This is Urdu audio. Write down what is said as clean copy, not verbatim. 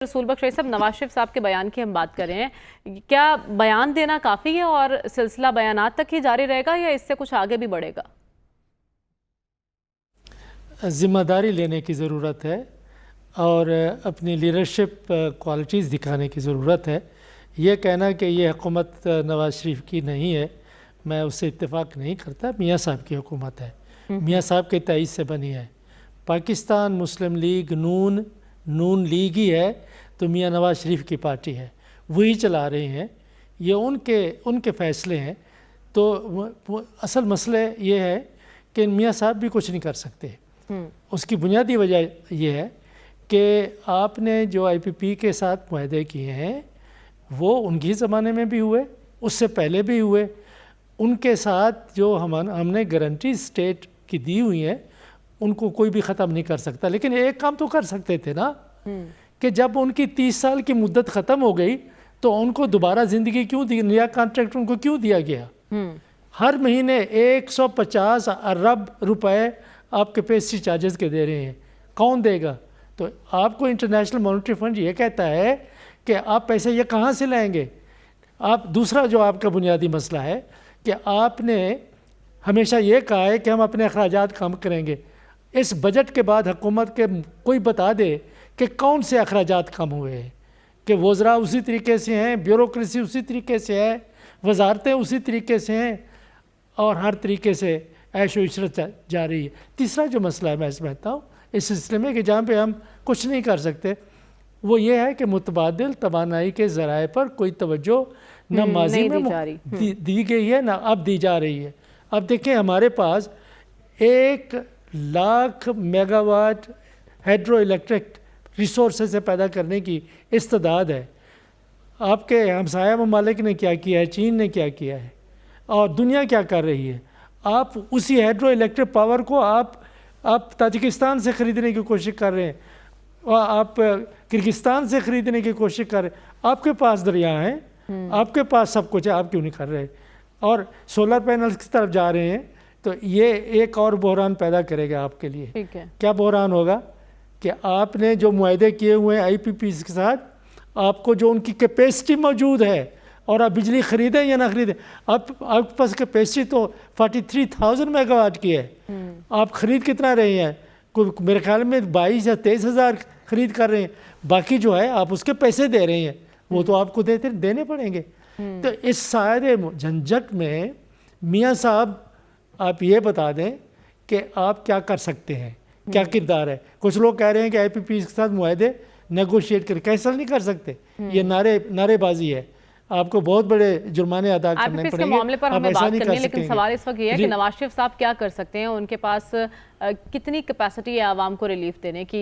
رسول بخش صاحب، نواز شریف صاحب کے بیان کی ہم بات کر رہے ہیں، کیا بیان دینا کافی ہے اور سلسلہ بیانات تک ہی جاری رہے گا یا اس سے کچھ آگے بھی بڑھے گا؟ ذمہ داری لینے کی ضرورت ہے اور اپنی لیڈرشپ کوالٹیز دکھانے کی ضرورت ہے۔ یہ کہنا کہ یہ حکومت نواز شریف کی نہیں ہے، میں اس سے اتفاق نہیں کرتا۔ میاں صاحب کی حکومت ہے، میاں صاحب کے تائید سے بنی ہے۔ پاکستان مسلم لیگ نون لیگ ہی ہے تو میاں نواز شریف کی پارٹی ہے، وہی چلا رہے ہیں، یہ ان کے فیصلے ہیں۔ تو اصل مسئلہ یہ ہے کہ میاں صاحب بھی کچھ نہیں کر سکتے۔ اس کی بنیادی وجہ یہ ہے کہ آپ نے جو آئی پی پی کے ساتھ معاہدے کیے ہیں وہ ان کی زمانے میں بھی ہوئے، اس سے پہلے بھی ہوئے۔ ان کے ساتھ جو ہم نے گارنٹی اسٹیٹ کی دی ہوئی ہیں ان کو کوئی بھی ختم نہیں کر سکتا۔ لیکن ایک کام تو کر سکتے تھے نا کہ جب ان کی 30 سال کی مدت ختم ہو گئی تو ان کو دوبارہ زندگی کیوں دی، نیا کانٹریکٹ ان کو کیوں دیا گیا؟ ہر مہینے 150 ارب روپے آپ کے پیسٹری چارجز کے دے رہے ہیں، کون دے گا؟ تو آپ کو انٹرنیشنل مانیٹری فنڈ یہ کہتا ہے کہ آپ پیسے یہ کہاں سے لائیں گے؟ دوسرا جو آپ کا بنیادی مسئلہ ہے کہ آپ نے ہمیشہ یہ کہا ہے کہ ہم اپنے اخراجات کم کریں گے۔ اس بجٹ کے بعد حکومت کے کوئی بتا دے کہ کون سے اخراجات کم ہوئے ہیں، کہ وزراء اسی طریقے سے ہیں، بیوروکریسی اسی طریقے سے ہے، وزارتیں اسی طریقے سے ہیں اور ہر طریقے سے عیش و عشرت جا رہی ہے۔ تیسرا جو مسئلہ ہے میں سمجھتا ہوں اس سلسلے میں کہ جہاں پہ ہم کچھ نہیں کر سکتے وہ یہ ہے کہ متبادل توانائی کے ذرائع پر کوئی توجہ نہ ماضی میں دی گئی ہے نہ اب دی جا رہی ہے۔ اب دیکھیں ہمارے پاس 1,00,000 mega what hydro electric resources سے پیدا کرنے کی استعداد ہے۔ آپ کے ہمسایہ ممالک نے کیا کیا ہے، چین نے کیا کیا ہے اور دنیا کیا کر رہی ہے؟ آپ اسی ہائیڈرو الیکٹرک پاور کو آپ تاجکستان سے خریدنے کی کوشش کر رہے ہیں اور آپ کرغزستان سے خریدنے کی کوشش کر رہے ہیں۔ آپ کے پاس دریا ہیں، آپ کے پاس سب کچھ ہے، آپ کیوں نہیں کر رہے؟ اور سولر پینلز کی طرف جا رہے ہیں تو یہ ایک اور بحران پیدا کرے گا آپ کے لیے۔ کیا بحران ہوگا؟ کہ آپ نے جو معاہدے کیے ہوئے ہیں آئی پی پیز کے ساتھ، آپ کو جو ان کی کیپیسٹی موجود ہے اور آپ بجلی خریدیں یا نہ خریدیں، آپ کے پاس کیپیسٹی تو 43,000 میگا واٹ کی ہے، آپ خرید کتنا رہے ہیں؟ میرے خیال میں 22 یا 23,000 خرید کر رہے ہیں، باقی جو ہے آپ اس کے پیسے دے رہے ہیں، وہ تو آپ کو دینے پڑیں گے۔ تو اس سارے جھنجھٹ میں میاں صاحب آپ یہ بتا دیں کہ آپ کیا کر سکتے ہیں، کیا کردار ہے؟ کچھ لوگ کہہ رہے ہیں کہ آئی پی پی کے ساتھ معاہدے نیگوشیٹ کر کینسل نہیں کر سکتے، یہ نعرے بازی ہے، آپ کو بہت بڑے جرمانے ادا کرنے پڑیں گے۔ کے معاملے پر ہمیں بات کرنی ہے، لیکن سوال اس وقت یہ ہے کہ نواز شریف صاحب کیا کر سکتے ہیں؟ ان کے پاس کتنی کیپیسٹی ہے عوام کو ریلیف دینے کی؟